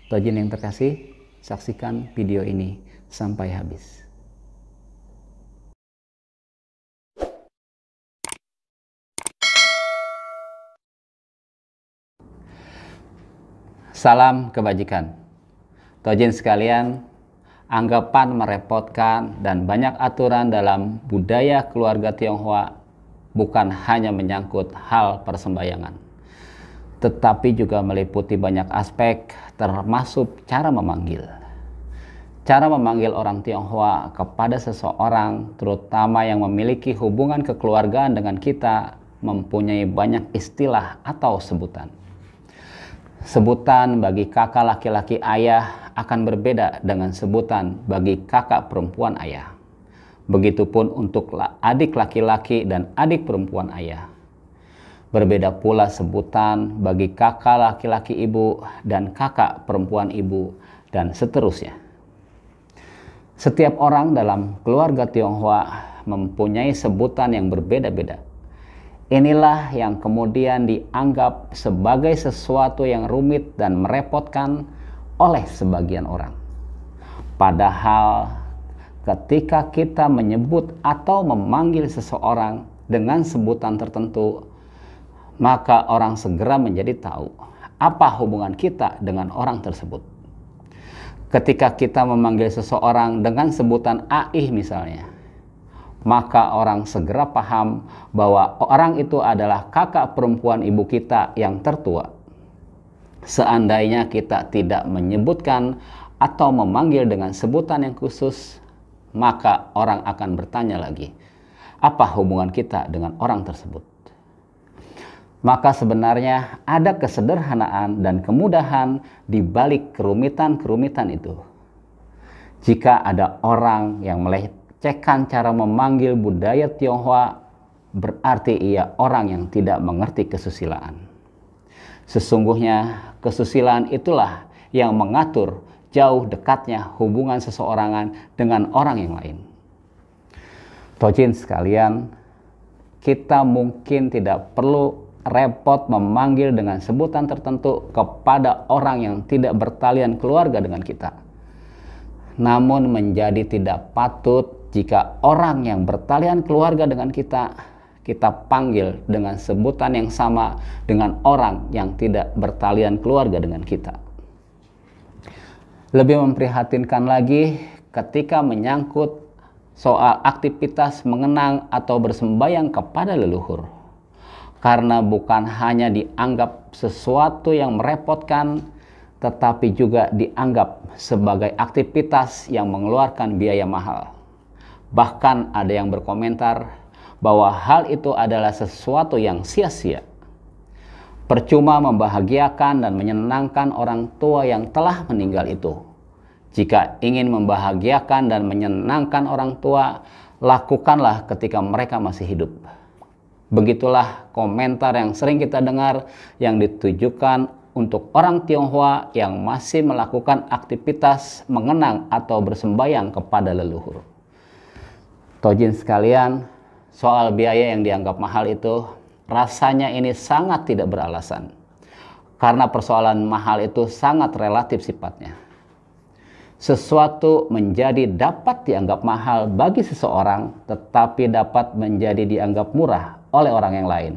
Tojin yang terkasih, saksikan video ini sampai habis. Salam kebajikan. Tojin sekalian, anggapan merepotkan dan banyak aturan dalam budaya keluarga Tionghoa bukan hanya menyangkut hal persembahyangan, tetapi juga meliputi banyak aspek, termasuk cara memanggil. Cara memanggil orang Tionghoa kepada seseorang, terutama yang memiliki hubungan kekeluargaan dengan kita, mempunyai banyak istilah atau sebutan. Sebutan bagi kakak laki-laki ayah akan berbeda dengan sebutan bagi kakak perempuan ayah. Begitupun untuk adik laki-laki dan adik perempuan ayah. Berbeda pula sebutan bagi kakak laki-laki ibu dan kakak perempuan ibu, dan seterusnya. Setiap orang dalam keluarga Tionghoa mempunyai sebutan yang berbeda-beda. Inilah yang kemudian dianggap sebagai sesuatu yang rumit dan merepotkan oleh sebagian orang. Padahal ketika kita menyebut atau memanggil seseorang dengan sebutan tertentu, maka orang segera menjadi tahu apa hubungan kita dengan orang tersebut. Ketika kita memanggil seseorang dengan sebutan Aih misalnya, maka orang segera paham bahwa orang itu adalah kakak perempuan ibu kita yang tertua. Seandainya kita tidak menyebutkan atau memanggil dengan sebutan yang khusus, maka orang akan bertanya lagi, apa hubungan kita dengan orang tersebut? Maka sebenarnya ada kesederhanaan dan kemudahan di balik kerumitan-kerumitan itu. Jika ada orang yang melecehkan cara memanggil budaya Tionghoa, berarti ia orang yang tidak mengerti kesusilaan. Sesungguhnya kesusilaan itulah yang mengatur jauh dekatnya hubungan seseorang dengan orang yang lain. Tojin sekalian, kita mungkin tidak perlu repot memanggil dengan sebutan tertentu kepada orang yang tidak bertalian keluarga dengan kita. Namun menjadi tidak patut jika orang yang bertalian keluarga dengan kita panggil dengan sebutan yang sama dengan orang yang tidak bertalian keluarga dengan kita. Lebih memprihatinkan lagi ketika menyangkut soal aktivitas mengenang atau bersembahyang kepada leluhur. Karena bukan hanya dianggap sesuatu yang merepotkan, tetapi juga dianggap sebagai aktivitas yang mengeluarkan biaya mahal. Bahkan ada yang berkomentar bahwa hal itu adalah sesuatu yang sia-sia. Percuma membahagiakan dan menyenangkan orang tua yang telah meninggal itu. Jika ingin membahagiakan dan menyenangkan orang tua, lakukanlah ketika mereka masih hidup. Begitulah komentar yang sering kita dengar yang ditujukan untuk orang Tionghoa yang masih melakukan aktivitas mengenang atau bersembahyang kepada leluhur. Tojin sekalian, soal biaya yang dianggap mahal itu, rasanya ini sangat tidak beralasan. Karena persoalan mahal itu sangat relatif sifatnya. Sesuatu menjadi dapat dianggap mahal bagi seseorang, tetapi dapat menjadi dianggap murah oleh orang yang lain.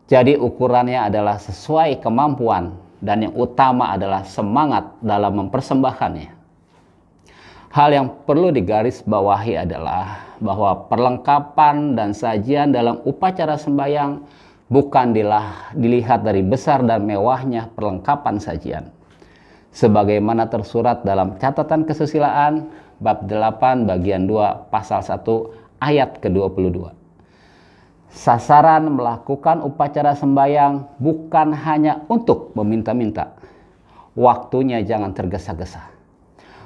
Jadi ukurannya adalah sesuai kemampuan, dan yang utama adalah semangat dalam mempersembahkannya. Hal yang perlu digarisbawahi adalah bahwa perlengkapan dan sajian dalam upacara sembahyang bukan dilihat dari besar dan mewahnya perlengkapan sajian. Sebagaimana tersurat dalam catatan kesusilaan bab 8 bagian 2 pasal 1 ayat ke-22. Sasaran melakukan upacara sembahyang bukan hanya untuk meminta-minta. Waktunya jangan tergesa-gesa.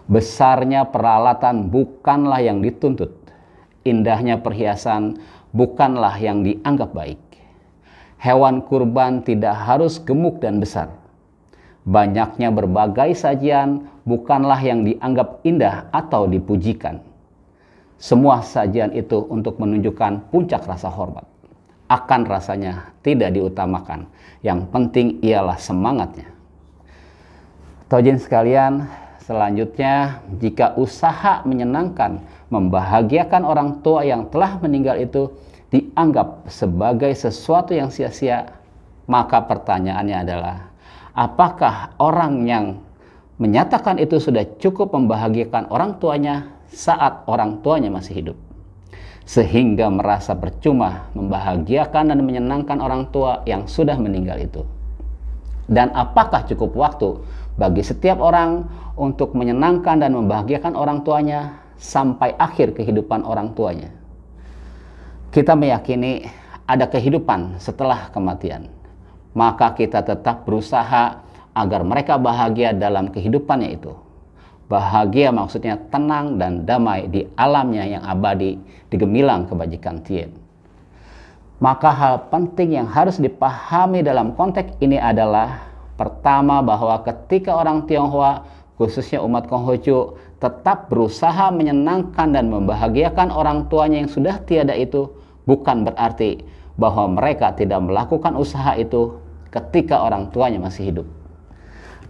Besarnya peralatan bukanlah yang dituntut. Indahnya perhiasan bukanlah yang dianggap baik. Hewan kurban tidak harus gemuk dan besar. Banyaknya berbagai sajian bukanlah yang dianggap indah atau dipujikan. Semua sajian itu untuk menunjukkan puncak rasa hormat. Akan rasanya tidak diutamakan. Yang penting ialah semangatnya. Taujin sekalian, selanjutnya jika usaha menyenangkan, membahagiakan orang tua yang telah meninggal itu dianggap sebagai sesuatu yang sia-sia, maka pertanyaannya adalah, apakah orang yang menyatakan itu sudah cukup membahagiakan orang tuanya saat orang tuanya masih hidup, sehingga merasa percuma membahagiakan dan menyenangkan orang tua yang sudah meninggal itu? Dan apakah cukup waktu bagi setiap orang untuk menyenangkan dan membahagiakan orang tuanya sampai akhir kehidupan orang tuanya? Kita meyakini ada kehidupan setelah kematian, maka kita tetap berusaha agar mereka bahagia dalam kehidupannya itu. Bahagia maksudnya tenang dan damai di alamnya yang abadi di gemilang kebajikan Tien. Maka hal penting yang harus dipahami dalam konteks ini adalah, pertama, bahwa ketika orang Tionghoa, khususnya umat Konghucu, tetap berusaha menyenangkan dan membahagiakan orang tuanya yang sudah tiada itu, bukan berarti bahwa mereka tidak melakukan usaha itu ketika orang tuanya masih hidup.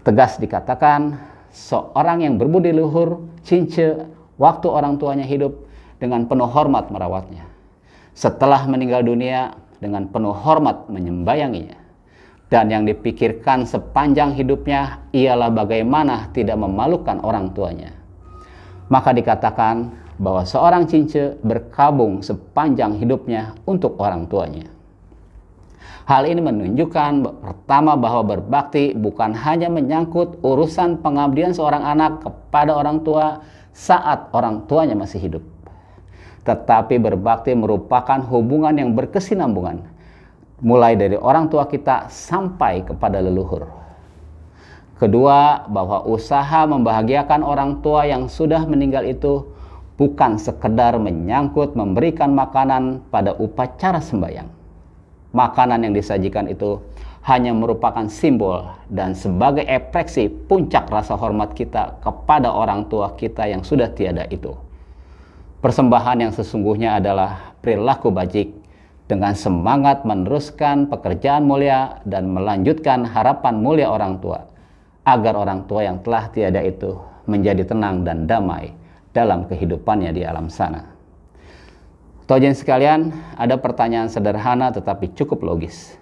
Tegas dikatakan, seorang yang berbudi luhur, cince, waktu orang tuanya hidup, dengan penuh hormat merawatnya. Setelah meninggal dunia, dengan penuh hormat menyembayanginya. Dan yang dipikirkan sepanjang hidupnya ialah bagaimana tidak memalukan orang tuanya. Maka dikatakan bahwa seorang cince berkabung sepanjang hidupnya untuk orang tuanya. Hal ini menunjukkan, pertama, bahwa berbakti bukan hanya menyangkut urusan pengabdian seorang anak kepada orang tua saat orang tuanya masih hidup, tetapi berbakti merupakan hubungan yang berkesinambungan, mulai dari orang tua kita sampai kepada leluhur. Kedua, bahwa usaha membahagiakan orang tua yang sudah meninggal itu bukan sekedar menyangkut memberikan makanan pada upacara sembahyang. Makanan yang disajikan itu hanya merupakan simbol dan sebagai ekspresi puncak rasa hormat kita kepada orang tua kita yang sudah tiada itu. Persembahan yang sesungguhnya adalah perilaku bajik dengan semangat meneruskan pekerjaan mulia dan melanjutkan harapan mulia orang tua, agar orang tua yang telah tiada itu menjadi tenang dan damai dalam kehidupannya di alam sana. Taujin sekalian, ada pertanyaan sederhana tetapi cukup logis.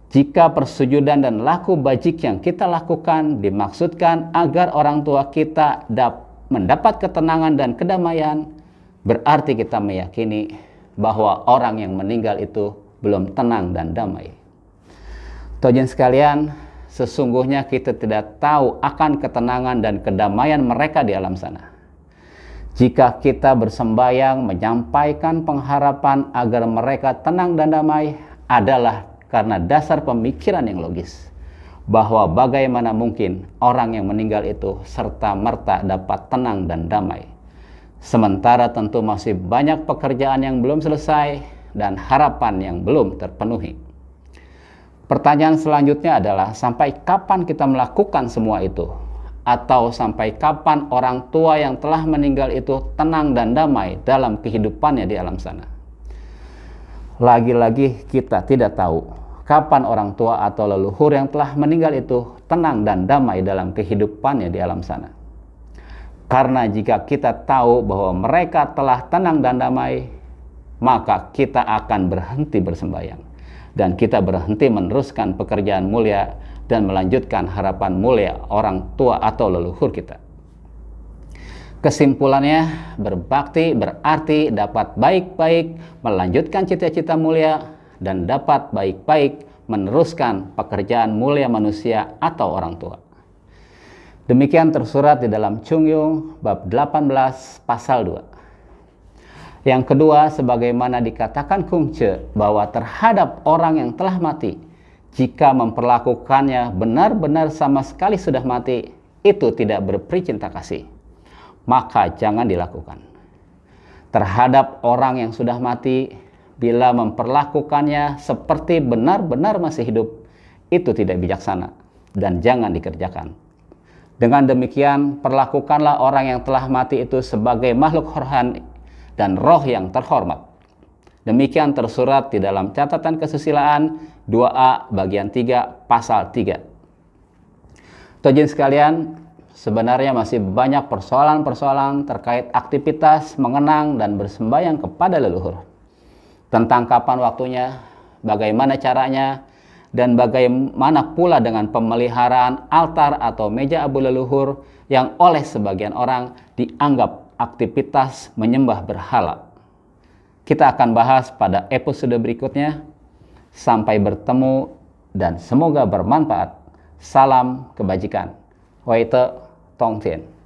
Jika persujudan dan laku bajik yang kita lakukan dimaksudkan agar orang tua kita mendapat ketenangan dan kedamaian, berarti kita meyakini bahwa orang yang meninggal itu belum tenang dan damai. Taujin sekalian, sesungguhnya kita tidak tahu akan ketenangan dan kedamaian mereka di alam sana. Jika kita bersembayang menyampaikan pengharapan agar mereka tenang dan damai, adalah karena dasar pemikiran yang logis, bahwa bagaimana mungkin orang yang meninggal itu serta-merta dapat tenang dan damai, sementara tentu masih banyak pekerjaan yang belum selesai dan harapan yang belum terpenuhi. Pertanyaan selanjutnya adalah, sampai kapan kita melakukan semua itu? Atau sampai kapan orang tua yang telah meninggal itu tenang dan damai dalam kehidupannya di alam sana? Lagi-lagi kita tidak tahu kapan orang tua atau leluhur yang telah meninggal itu tenang dan damai dalam kehidupannya di alam sana. Karena jika kita tahu bahwa mereka telah tenang dan damai, maka kita akan berhenti bersembahyang, dan kita berhenti meneruskan pekerjaan mulia dan melanjutkan harapan mulia orang tua atau leluhur kita. Kesimpulannya, berbakti berarti dapat baik-baik melanjutkan cita-cita mulia dan dapat baik-baik meneruskan pekerjaan mulia manusia atau orang tua. Demikian tersurat di dalam Chung Yung bab 18 pasal 2. Yang kedua, sebagaimana dikatakan Kung Ce, bahwa terhadap orang yang telah mati, jika memperlakukannya benar-benar sama sekali sudah mati, itu tidak berperi cinta kasih, maka jangan dilakukan. Terhadap orang yang sudah mati, bila memperlakukannya seperti benar-benar masih hidup, itu tidak bijaksana dan jangan dikerjakan. Dengan demikian, perlakukanlah orang yang telah mati itu sebagai makhluk rohani dan roh yang terhormat. Demikian tersurat di dalam catatan kesusilaan 2A bagian 3 pasal 3. Tojin sekalian, sebenarnya masih banyak persoalan-persoalan terkait aktivitas mengenang dan bersembahyang kepada leluhur. Tentang kapan waktunya, bagaimana caranya, dan bagaimana pula dengan pemeliharaan altar atau meja abu leluhur yang oleh sebagian orang dianggap aktivitas menyembah berhala. Kita akan bahas pada episode berikutnya. Sampai bertemu dan semoga bermanfaat. Salam kebajikan. Waite Tongtien.